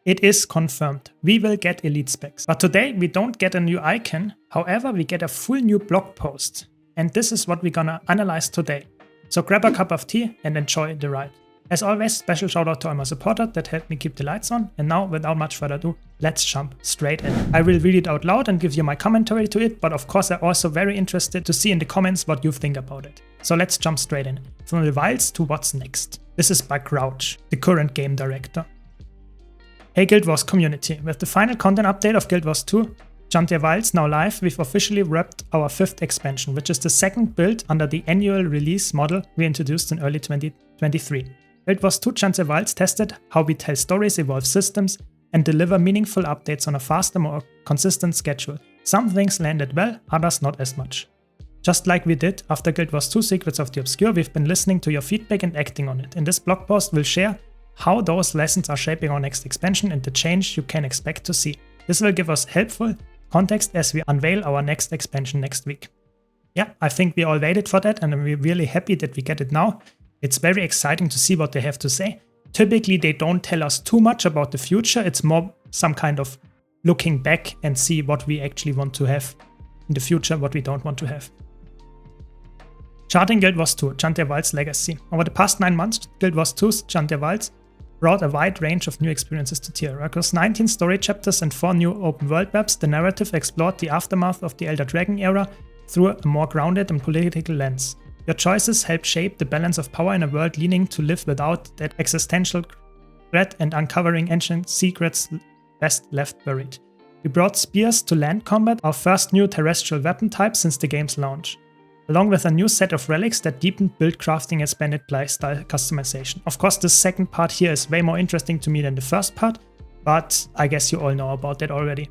it is confirmed. We will get elite specs. But today we don't get a new icon. However, we get a full new blog post. And this is what we're gonna analyze today. So grab a cup of tea and enjoy the ride. As always, special shout out to all my supporters that helped me keep the lights on. And now, without much further ado, let's jump straight in. I will read it out loud and give you my commentary to it, but of course I'm also very interested to see in the comments what you think about it. So let's jump straight in. From the wilds to what's next. This is by Crouch, the current game director. Hey Guild Wars community, with the final content update of Guild Wars 2, Chantier Wilds now live, we've officially wrapped our 5th expansion, which is the second build under the annual release model we introduced in early 2023. Guild Wars 2 Chantier Wilds tested how we tell stories, evolve systems, and deliver meaningful updates on a faster, more consistent schedule. Some things landed well, others not as much. Just like we did after Guild Wars 2 Secrets of the Obscure, we've been listening to your feedback and acting on it. In this blog post, we'll share how those lessons are shaping our next expansion and the change you can expect to see. This will give us helpful context as we unveil our next expansion next week. Yeah, I think we all waited for that and we're really happy that we get it now. It's very exciting to see what they have to say. Typically, they don't tell us too much about the future. It's more some kind of looking back and see what we actually want to have in the future, what we don't want to have. Charting Guild Wars 2, Chantier Wilds Legacy. Over the past 9 months, Guild Wars 2's Chantier Wilds brought a wide range of new experiences to tier. Across 19 story chapters and 4 new open world maps, the narrative explored the aftermath of the Elder Dragon era through a more grounded and political lens. Your choices help shape the balance of power in a world leaning to live without that existential threat and uncovering ancient secrets best left buried. We brought spears to land combat, our first new terrestrial weapon type since the game's launch, along with a new set of relics that deepened build crafting and expanded playstyle customization. Of course, the second part here is way more interesting to me than the first part, but I guess you all know about that already.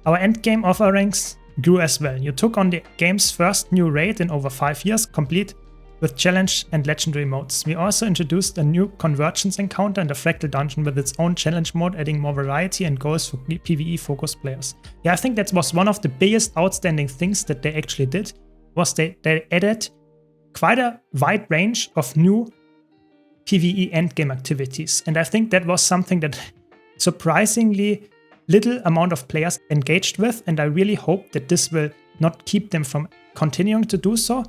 Our endgame offerings grew as well. You took on the game's first new raid in over 5 years, complete with challenge and legendary modes. We also introduced a new convergence encounter and a fractal dungeon with its own challenge mode, adding more variety and goals for PvE-focused players. Yeah, I think that was one of the biggest outstanding things that they actually did, was they added quite a wide range of new PvE endgame activities. And I think that was something that surprisingly little amount of players engaged with, and I really hope that this will not keep them from continuing to do so.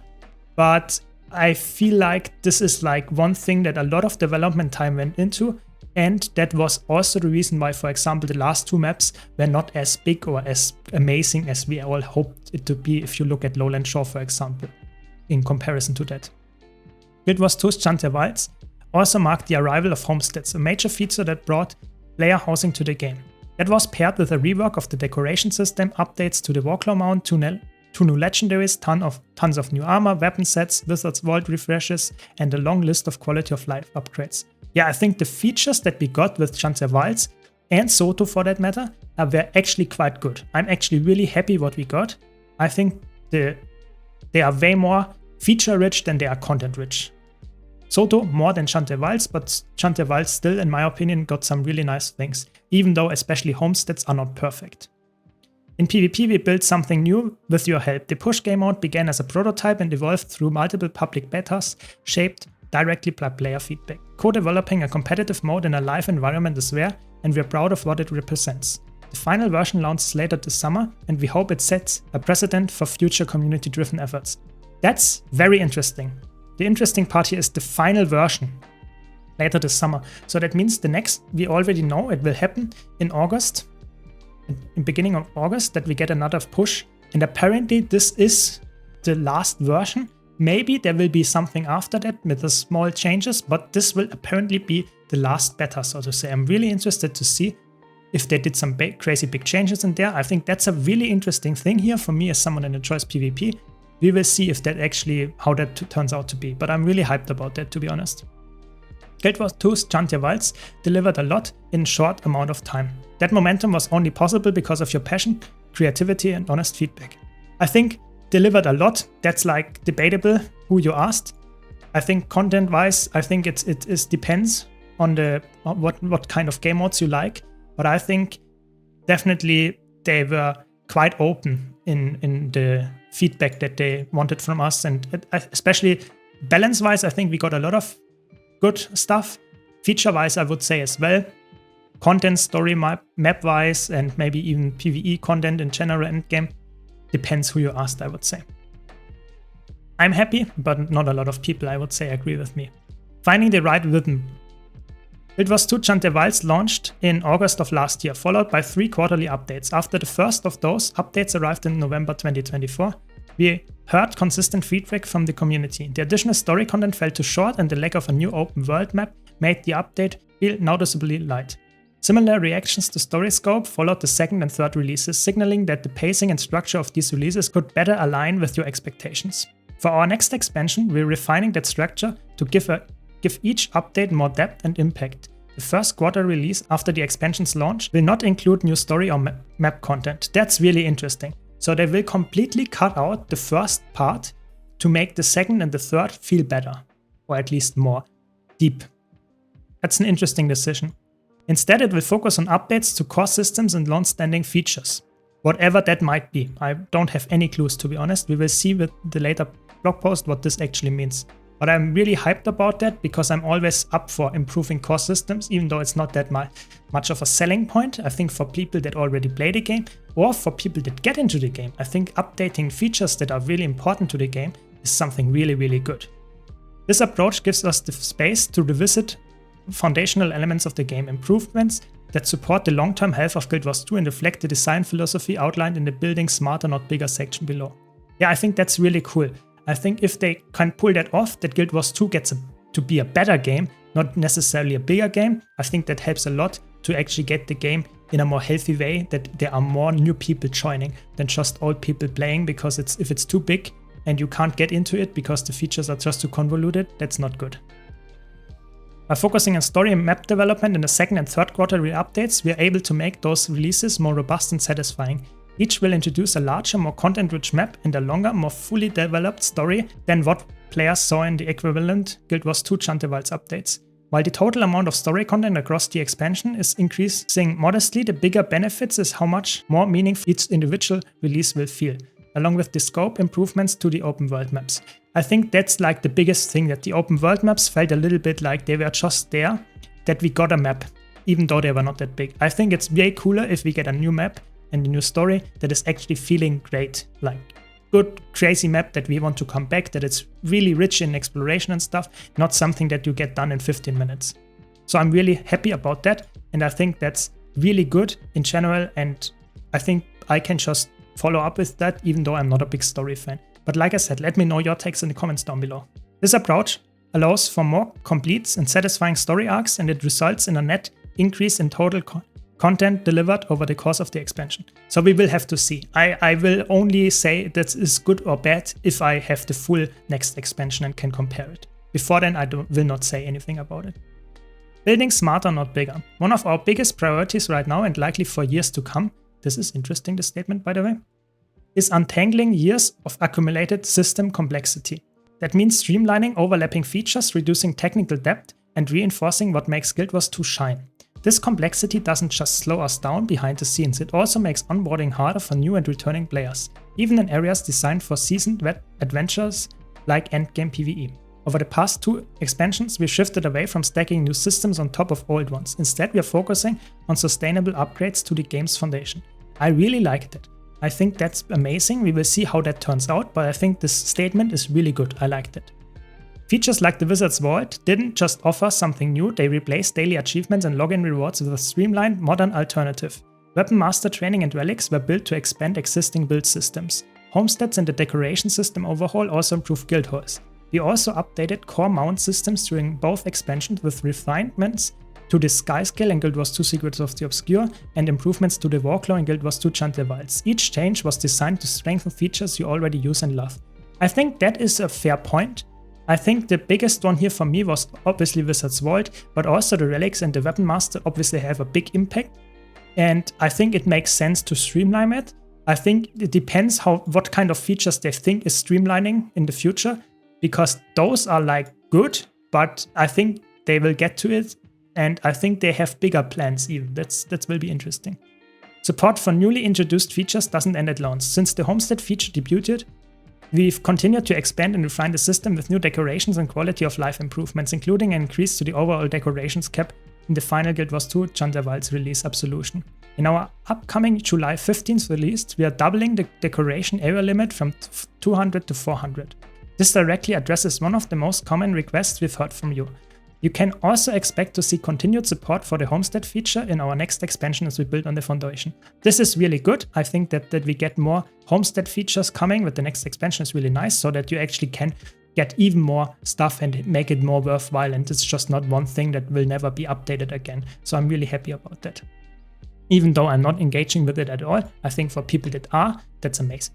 But I feel like this is like one thing that a lot of development time went into, and that was also the reason why, for example, the last 2 maps were not as big or as amazing as we all hoped it to be if you look at Lowland Shore, for example, in comparison to that. Guild Wars 2's Chantier Wilds also marked the arrival of homesteads, a major feature that brought player housing to the game. That was paired with a rework of the decoration system, updates to the Warclaw mount, 2 new legendaries, tons of new armor, weapon sets, Wizard's Vault refreshes, and a long list of quality of life upgrades. Yeah, I think the features that we got with Chantier Wilds, and Soto for that matter, were actually quite good. I'm actually really happy what we got. I think they are way more feature rich than they are content rich. Soto more than Chantier Wilds, but Chantier Wilds still, in my opinion, got some really nice things, even though especially homesteads are not perfect. In PvP, we built something new with your help. The push game mode began as a prototype and evolved through multiple public betas, shaped directly by player feedback. Co-developing a competitive mode in a live environment is rare, and we're proud of what it represents. The final version launches later this summer, and we hope it sets a precedent for future community-driven efforts. That's very interesting. The interesting part here is the final version later this summer. So that means the next, we already know it will happen in August, in beginning of August, that we get another push. And apparently this is the last version. Maybe there will be something after that with the small changes, but this will apparently be the last beta, so to say. I'm really interested to see if they did some crazy big changes in there. I think that's a really interesting thing here for me as someone that enjoys PvP. We will see if that actually, how that turns out to be, but I'm really hyped about that, to be honest. Guild Wars 2's Chantier Wilds delivered a lot in a short amount of time. That momentum was only possible because of your passion, creativity, and honest feedback. I think delivered a lot. That's like debatable who you asked. I think content-wise, I think it depends on what kind of game modes you like. But I think definitely they were quite open in the feedback that they wanted from us, and especially balance-wise, I think we got a lot of good stuff. Feature-wise, I would say as well. content story map-wise and maybe even PvE content in general endgame. Depends who you asked, I would say. I'm happy, but not a lot of people, I would say, agree with me. Finding the right rhythm. Guild Wars 2 Chant der Wilds launched in August of last year, followed by 3 quarterly updates. After the first of those updates arrived in November 2024, we heard consistent feedback from the community. The additional story content fell too short, and the lack of a new open world map made the update feel noticeably light. Similar reactions to story scope followed the second and third releases, signaling that the pacing and structure of these releases could better align with your expectations. For our next expansion, we're refining that structure to give each update more depth and impact. The first quarter release after the expansion's launch will not include new story or map content. That's really interesting. So they will completely cut out the first part to make the second and the third feel better, or at least more deep. That's an interesting decision. Instead, it will focus on updates to core systems and long-standing features. Whatever that might be. I don't have any clues, to be honest. We will see with the later blog post what this actually means. But I'm really hyped about that because I'm always up for improving core systems, even though it's not that much of a selling point. I think for people that already play the game or for people that get into the game, I think updating features that are really important to the game is something really, really good. This approach gives us the space to revisit foundational elements of the game, improvements that support the long-term health of Guild Wars 2 and reflect the design philosophy outlined in the Building Smarter Not Bigger section below. Yeah, I think that's really cool. I think if they can pull that off, that Guild Wars 2 gets to be a better game, not necessarily a bigger game, I think that helps a lot to actually get the game in a more healthy way, that there are more new people joining than just old people playing, because if it's too big and you can't get into it because the features are just too convoluted, that's not good. By focusing on story and map development in the second and third quarterly updates, we are able to make those releases more robust and satisfying. Each will introduce a larger, more content-rich map and a longer, more fully developed story than what players saw in the equivalent Guild Wars 2 Chant der Wilds updates. While the total amount of story content across the expansion is increasing modestly, the bigger benefits is how much more meaningful each individual release will feel, along with the scope improvements to the open world maps. I think that's like the biggest thing, that the open world maps felt a little bit like they were just there, that we got a map, even though they were not that big. I think it's way cooler if we get a new map and a new story that is actually feeling great, like good, crazy map that we want to come back, that it's really rich in exploration and stuff, not something that you get done in 15 minutes. So I'm really happy about that, and I think that's really good in general, and I think I can just follow up with that, even though I'm not a big story fan. But like I said, let me know your takes in the comments down below. This approach allows for more complete and satisfying story arcs, and it results in a net increase in total content delivered over the course of the expansion. So we will have to see. I will only say that is good or bad if I have the full next expansion and can compare it. Before then, I will not say anything about it. Building smarter, not bigger. One of our biggest priorities right now, and likely for years to come, this is interesting, this statement by the way, is untangling years of accumulated system complexity. That means streamlining overlapping features, reducing technical depth, and reinforcing what makes Guild Wars 2 shine. This complexity doesn't just slow us down behind the scenes, it also makes onboarding harder for new and returning players, even in areas designed for seasoned adventurers like Endgame PvE. Over the past 2 expansions, we shifted away from stacking new systems on top of old ones. Instead, we are focusing on sustainable upgrades to the game's foundation. I really liked it. I think that's amazing. We will see how that turns out, but I think this statement is really good. I liked it. Features like the Wizard's Vault didn't just offer something new, they replaced daily achievements and login rewards with a streamlined, modern alternative. Weapon Master Training and Relics were built to expand existing build systems. Homesteads and the decoration system overhaul also improved guild halls. We also updated core mount systems during both expansions with refinements to the Sky Scale in Guild Wars 2 Secrets of the Obscure and improvements to the Warclaw in Guild Wars 2 Chant der Wilds. Each change was designed to strengthen features you already use and love. I think that is a fair point. I think the biggest one here for me was obviously Wizard's Vault, but also the Relics and the Weapon Master obviously have a big impact. And I think it makes sense to streamline it. I think it depends what kind of features they think is streamlining in the future, because those are like good, but I think they will get to it. And I think they have bigger plans even. That will be interesting. Support for newly introduced features doesn't end at launch. Since the Homestead feature debuted, we've continued to expand and refine the system with new decorations and quality of life improvements, including an increase to the overall decorations cap in the final Guild Wars 2 John der Wald's release Absolution. In our upcoming July 15th release, we are doubling the decoration area limit from 200 to 400. This directly addresses one of the most common requests we've heard from you. You can also expect to see continued support for the homestead feature in our next expansion as we build on the foundation. This is really good. I think that we get more homestead features coming with the next expansion is really nice, so that you actually can get even more stuff and make it more worthwhile, and it's just not one thing that will never be updated again. So I'm really happy about that. Even though I'm not engaging with it at all, I think for people that are, that's amazing.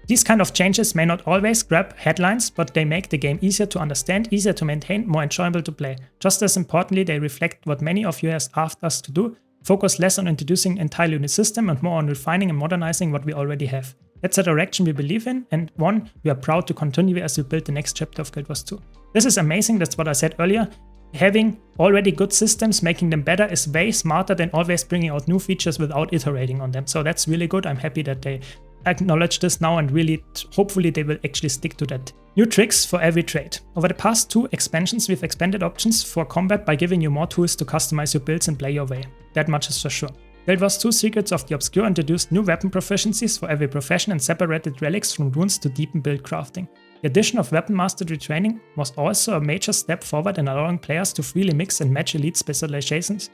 These kind of changes may not always grab headlines, but they make the game easier to understand, easier to maintain, more enjoyable to play. Just as importantly, they reflect what many of you have asked us to do, focus less on introducing an entirely new system and more on refining and modernizing what we already have. That's a direction we believe in, and one we are proud to continue as we build the next chapter of Guild Wars 2. This is amazing, that's what I said earlier. Having already good systems, making them better is way smarter than always bringing out new features without iterating on them. So that's really good. I'm happy that they acknowledge this now, and really hopefully they will actually stick to that. New tricks for every trade. Over the past 2 expansions, we've expanded options for combat by giving you more tools to customize your builds and play your way. That much is for sure. Guild Wars 2 Secrets of the Obscure introduced new weapon proficiencies for every profession and separated relics from runes to deepen build crafting. The addition of weapon mastery training was also a major step forward in allowing players to freely mix and match elite specializations,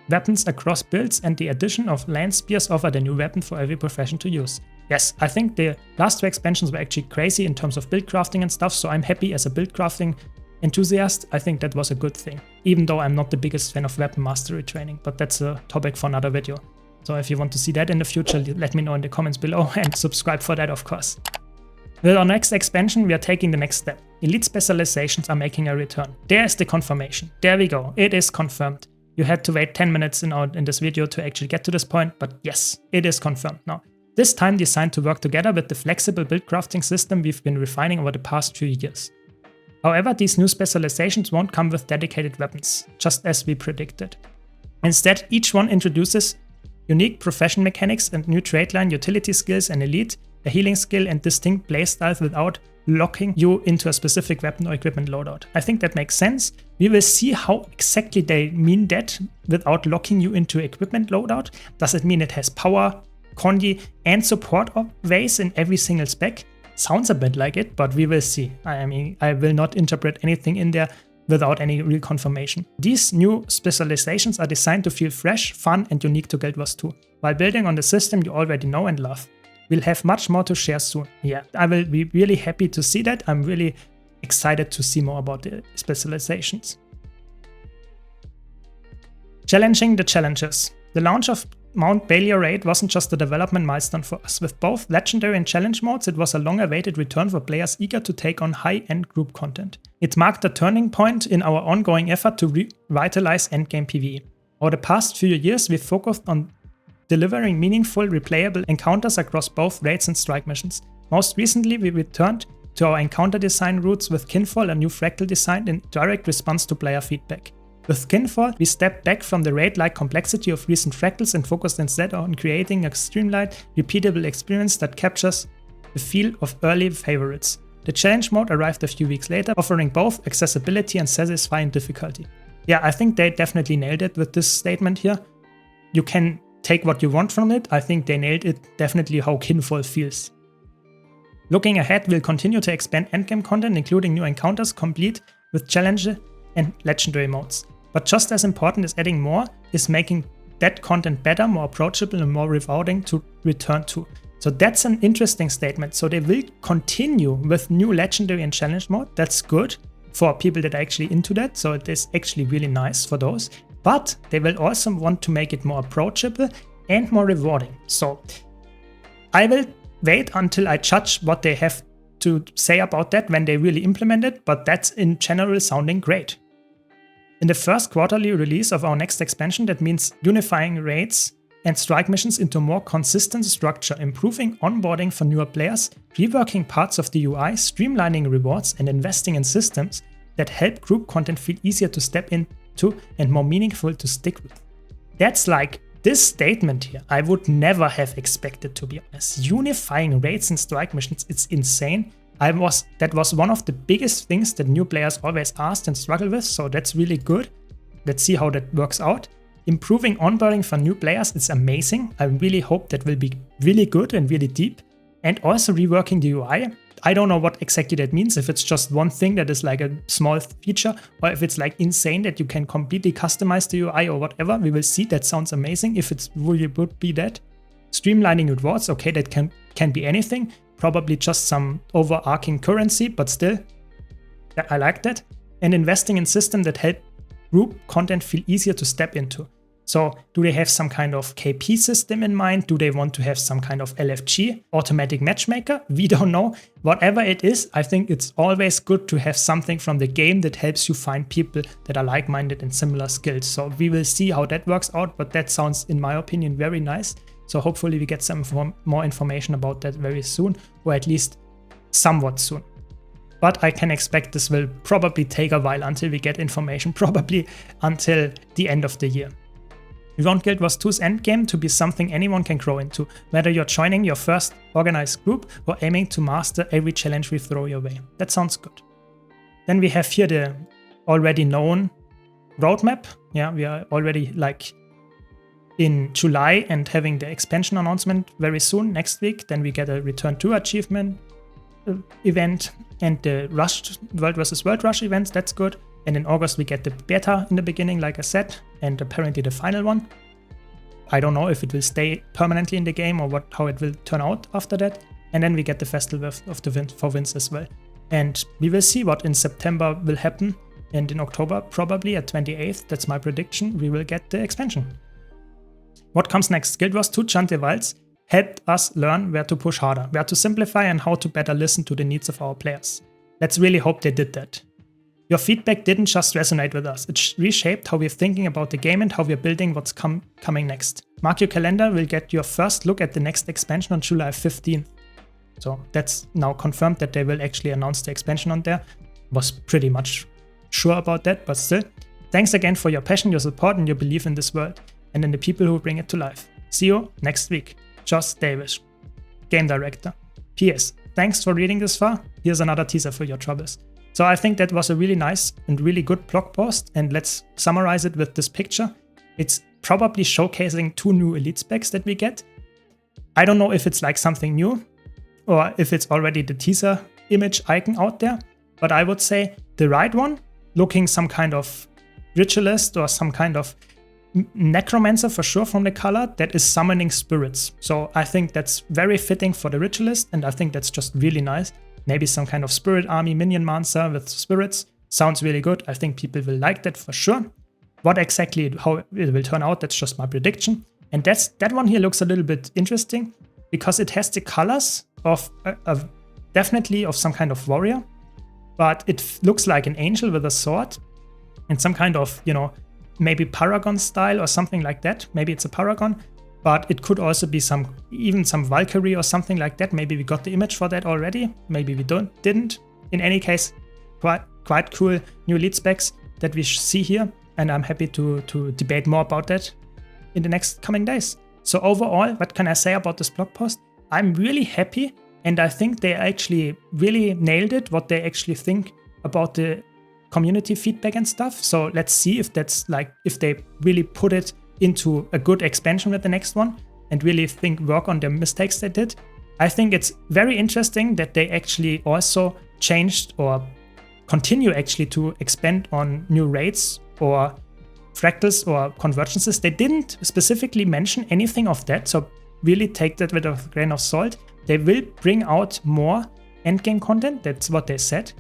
weapons across builds, and the addition of land spears offered a new weapon for every profession to use. Yes, I think the last 2 expansions were actually crazy in terms of build crafting and stuff, so I'm happy as a build crafting enthusiast. I think that was a good thing, even though I'm not the biggest fan of weapon mastery training, but that's a topic for another video. So if you want to see that in the future, let me know in the comments below and subscribe for that, of course. With our next expansion, we are taking the next step. Elite specializations are making a return. There's the confirmation. There we go. It is confirmed. You had to wait 10 minutes in this video to actually get to this point, but yes, it is confirmed now. This time designed to work together with the flexible build crafting system we've been refining over the past few years. However, these new specializations won't come with dedicated weapons, just as we predicted. Instead, each one introduces unique profession mechanics and new trade line utility skills and elite, a healing skill, and distinct playstyles without locking you into a specific weapon or equipment loadout. I think that makes sense. We will see how exactly they mean that without locking you into equipment loadout. Does it mean it has power, condi, and support ways in every single spec? Sounds a bit like it, but we will see. I mean, I will not interpret anything in there without any real confirmation. These new specializations are designed to feel fresh, fun, and unique to Guild Wars 2, while building on the system you already know and love. We'll have much more to share soon. Yeah, I will be really happy to see that. I'm really excited to see more about the specializations. Challenging the challenges. The launch of Mount Bailey Raid wasn't just a development milestone for us. With both Legendary and Challenge modes, it was a long-awaited return for players eager to take on high-end group content. It marked a turning point in our ongoing effort to revitalize Endgame PvE. Over the past few years, we've focused on delivering meaningful, replayable encounters across both raids and strike missions. Most recently, we returned to our encounter design roots with Kinfall, a new fractal design in direct response to player feedback. With Kinfall, we stepped back from the raid-like complexity of recent fractals and focused instead on creating a streamlined, repeatable experience that captures the feel of early favorites. The challenge mode arrived a few weeks later, offering both accessibility and satisfying difficulty. Yeah, I think they definitely nailed it with this statement here. You can take what you want from it. I think they nailed it, definitely how Kinfall feels. Looking ahead, we'll continue to expand endgame content, including new encounters complete with challenge and legendary modes. But just as important as adding more is making that content better, more approachable, and more rewarding to return to. So that's an interesting statement. So they will continue with new legendary and challenge mode. That's good for people that are actually into that. So it is actually really nice for those. But they will also want to make it more approachable and more rewarding. So I will wait until I judge what they have to say about that when they really implement it, but that's in general sounding great. In the first quarterly release of our next expansion, that means unifying raids and strike missions into more consistent structure, improving onboarding for newer players, reworking parts of the UI, streamlining rewards, and investing in systems that help group content feel easier to step into and more meaningful to stick with. That's like this statement here, I would never have expected, to be honest. Unifying raids and strike missions, it's insane. That was one of the biggest things that new players always asked and struggle with, so that's really good. let's see how that works out. Improving onboarding for new players, it's amazing. I really hope that will be really good and really deep. And also reworking the UI. I don't know what exactly that means, if it's just one thing that is like a small feature, or if it's like insane that you can completely customize the UI or whatever. We will see. That sounds amazing if it really would be that. Streamlining rewards, okay, that can be anything. Probably just some overarching currency, but still, I like that. And investing in systems that help group content feel easier to step into. So do they have some kind of KP system in mind? Do they want to have some kind of LFG, automatic matchmaker? We don't know. Whatever it is, I think it's always good to have something from the game that helps you find people that are like-minded and similar skills. So we will see how that works out, but that sounds, in my opinion, very nice. So hopefully we get some more information about that very soon, or at least somewhat soon. But I can expect this will probably take a while until we get information, probably until the end of the year. We want Guild Wars 2's endgame to be something anyone can grow into, whether you're joining your first organized group or aiming to master every challenge we throw your way. That sounds good. Then we have here the already known roadmap. Yeah, we are already like in July and having the expansion announcement very soon, next week. Then we get a Return to achievement event and the World vs. World Rush events. That's good. And in August we get the beta in the beginning, like I said, and apparently the final one. I don't know if it will stay permanently in the game or how it will turn out after that. And then we get the Festival of the Wind for Winds as well. And we will see what in September will happen. And in October, probably at 28th, that's my prediction, we will get the expansion. What comes next? Guild Wars 2 Chant der Wilds helped us learn where to push harder, where to simplify, and how to better listen to the needs of our players. Let's really hope they did that. Your feedback didn't just resonate with us, it reshaped how we're thinking about the game and how we're building what's coming next. Mark your calendar, we'll get your first look at the next expansion on July 15th. So that's now confirmed that they will actually announce the expansion on there. Was pretty much sure about that, but still. Thanks again for your passion, your support, and your belief in this world, and in the people who bring it to life. See you next week. Josh Davis, Game Director. P.S. Thanks for reading this far. Here's another teaser for your troubles. So I think that was a really nice and really good blog post, and let's summarize it with this picture. It's probably showcasing 2 new elite specs that we get. I don't know if it's like something new or if it's already the teaser image icon out there, but I would say the right one, looking some kind of ritualist or some kind of necromancer for sure from the color, that is summoning spirits. So I think that's very fitting for the ritualist, and I think that's just really nice. Maybe some kind of spirit army minion mancer with spirits. Sounds really good. I think people will like that for sure. What exactly, how it will turn out, that's just my prediction. And that one here looks a little bit interesting because it has the colors of definitely of some kind of warrior, but it looks like an angel with a sword and some kind of, maybe paragon style or something like that. Maybe it's a paragon, but it could also be even some Valkyrie or something like that. Maybe we got the image for that already. Maybe we didn't. In any case, quite cool new lead specs that we see here. And I'm happy to debate more about that in the next coming days. So overall, what can I say about this blog post? I'm really happy, and I think they actually really nailed it, what they actually think about the community feedback and stuff. So let's see if that's if they really put it into a good expansion with the next one and really work on the mistakes they did. I think it's very interesting that they actually also changed or continue actually to expand on new raids or fractals or convergences. They didn't specifically mention anything of that, so really take that with a grain of salt. They will bring out more endgame content, that's what they said,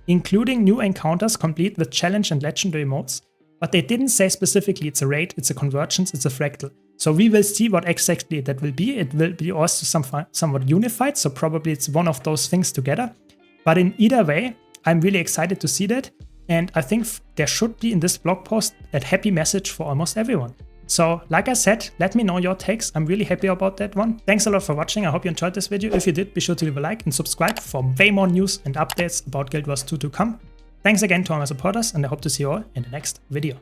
including new encounters complete with challenge and legendary modes. But they didn't say specifically it's a raid, it's a convergence, it's a fractal. So we will see what exactly that will be. It will be also somewhat unified, so probably it's one of those things together. But in either way, I'm really excited to see that. And I think there should be in this blog post a happy message for almost everyone. So like I said, let me know your takes. I'm really happy about that one. Thanks a lot for watching. I hope you enjoyed this video. If you did, be sure to leave a like and subscribe for way more news and updates about Guild Wars 2 to come. Thanks again to all my supporters, and I hope to see you all in the next video.